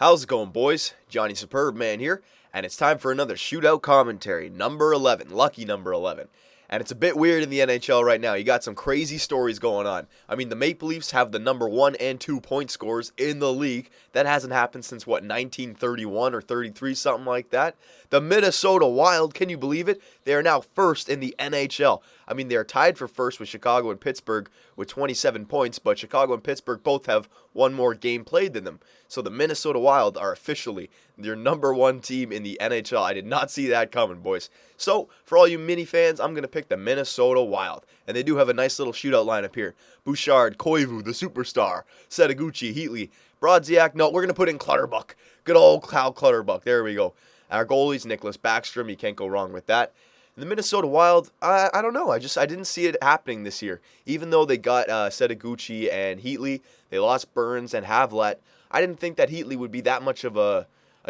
How's it going, boys? Johnny Superbman here, and it's time for another Shootout Commentary, number 11, lucky number 11. And it's a bit weird in the NHL right now. You got some crazy stories going on. I mean, the Maple Leafs have the number 1 and 2 point scorers in the league. That hasn't happened since, 1931 or 33, something like that. The Minnesota Wild, can you believe it? They are now first in the NHL. I mean, they are tied for first with Chicago and Pittsburgh with 27 points, but Chicago and Pittsburgh both have one more game played than them. So the Minnesota Wild are officially their number 1 team in the NHL. I did not see that coming, boys. So, for all you mini fans, I'm going to pick the Minnesota Wild. And they do have a nice little shootout lineup here. Bouchard, Koivu, the superstar, Setaguchi, Heatley, Brodziak. No, we're going to put in Clutterbuck. Good old Kyle Clutterbuck. There we go. Our goalie's Nicholas Backstrom. You can't go wrong with that. The Minnesota Wild, I don't know. I didn't see it happening this year. Even though they got Setaguchi and Heatley, they lost Burns and Havlat. I didn't think that Heatley would be that much of a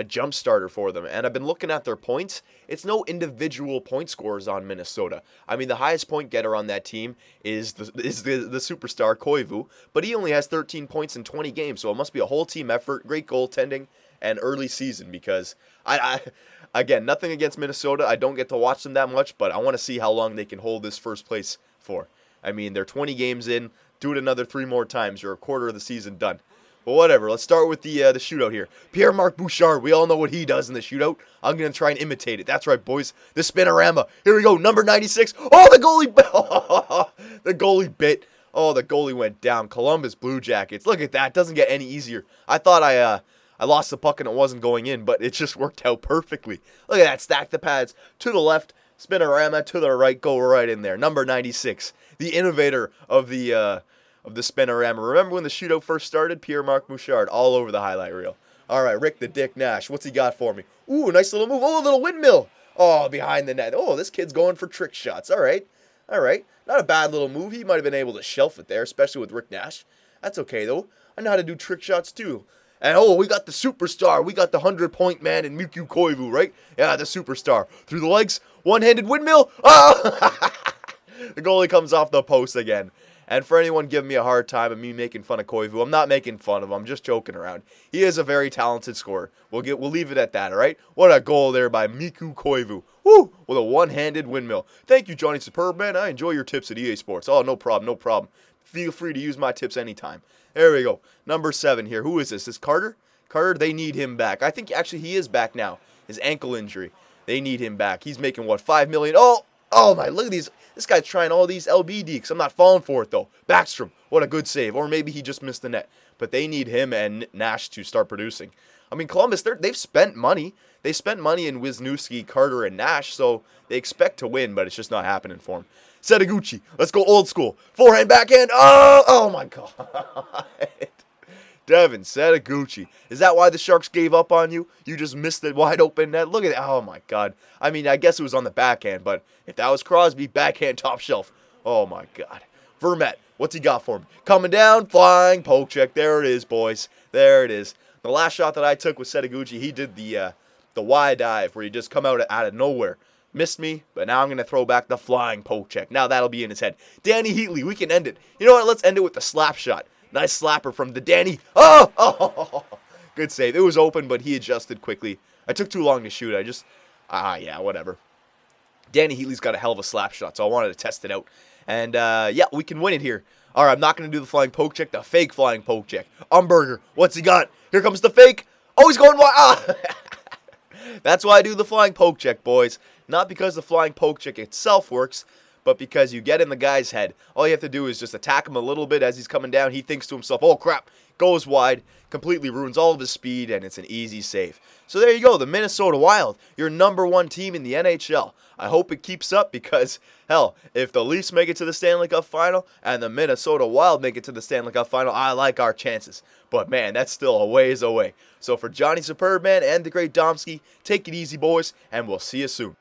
jump starter for them. And I've been looking at their points. It's no individual point scorers on Minnesota. I mean, the highest point getter on that team is the superstar Koivu, but he only has 13 points in 20 games, so it must be a whole team effort, great goaltending, and early season because again, nothing against Minnesota. I don't get to watch them that much, but I want to see how long they can hold this first place for. I mean, they're 20 games in. Do it another 3 more times. You're a quarter of the season done. But whatever, let's start with the shootout here. Pierre-Marc Bouchard, we all know what he does in the shootout. I'm going to try and imitate it. That's right, boys. The spinorama. Here we go, number 96. Oh, the goalie the goalie bit. Oh, the goalie went down. Columbus Blue Jackets. Look at that. Doesn't get any easier. I thought I lost the puck and it wasn't going in, but it just worked out perfectly. Look at that. Stack the pads to the left. Spinorama to the right. Go right in there. Number 96. The innovator of the spinorama. Remember when the shootout first started? Pierre-Marc Bouchard all over the highlight reel. All right, Rick the Dick Nash. What's he got for me? Ooh, nice little move. Oh, a little windmill. Oh, behind the net. Oh, this kid's going for trick shots. All right. Not a bad little move. He might have been able to shelf it there, especially with Rick Nash. That's okay, though. I know how to do trick shots, too. And, oh, we got the superstar. We got the 100-point man in Mikko Koivu, right? Yeah, the superstar. Through the legs. One-handed windmill. Oh! The goalie comes off the post again. And for anyone giving me a hard time and me making fun of Koivu, I'm not making fun of him. I'm just joking around. He is a very talented scorer. We'll leave it at that, all right? What a goal there by Mikko Koivu. Woo! With a one-handed windmill. Thank you, Johnny Superbman. I enjoy your tips at EA Sports. Oh, no problem. Feel free to use my tips anytime. There we go. Number 7 here. Who is this? Is Carter? Carter, they need him back. I think actually he is back now. His ankle injury. They need him back. He's making, what, $5 million? Oh my, look at these. This guy's trying all these LB dekes. I'm not falling for it, though. Backstrom, what a good save. Or maybe he just missed the net. But they need him and Nash to start producing. I mean, Columbus, they've spent money. They spent money in Wisniewski, Carter, and Nash, so they expect to win, but it's just not happening for them. Setaguchi, let's go old school. Forehand, backhand. Oh my God. Devin Setaguchi. Is that why the Sharks gave up on you? You just missed the wide open net? Look at that. Oh, my God. I mean, I guess it was on the backhand, but if that was Crosby, backhand top shelf. Oh, my God. Vermette, what's he got for me? Coming down, flying, poke check. There it is, boys. There it is. The last shot that I took with Setaguchi, he did the wide dive where he just come out of nowhere. Missed me, but now I'm going to throw back the flying poke check. Now that'll be in his head. Danny Heatley, we can end it. You know what? Let's end it with the slap shot. Nice slapper from the Danny. Oh! Good save. It was open, but he adjusted quickly. I took too long to shoot. Yeah, whatever. Danny Heatley's got a hell of a slap shot, so I wanted to test it out. And, yeah, we can win it here. All right, I'm not going to do the flying poke check, the fake flying poke check. Umberger, what's he got? Here comes the fake. Oh, he's going wide. That's why I do the flying poke check, boys. Not because the flying poke check itself works, but because you get in the guy's head. All you have to do is just attack him a little bit as he's coming down. He thinks to himself, oh crap, goes wide, completely ruins all of his speed, and it's an easy save. So there you go, the Minnesota Wild, your number 1 team in the NHL. I hope it keeps up because, hell, if the Leafs make it to the Stanley Cup Final and the Minnesota Wild make it to the Stanley Cup Final, I like our chances. But man, that's still a ways away. So for Johnny Superbman and the great Domsky, take it easy, boys, and we'll see you soon.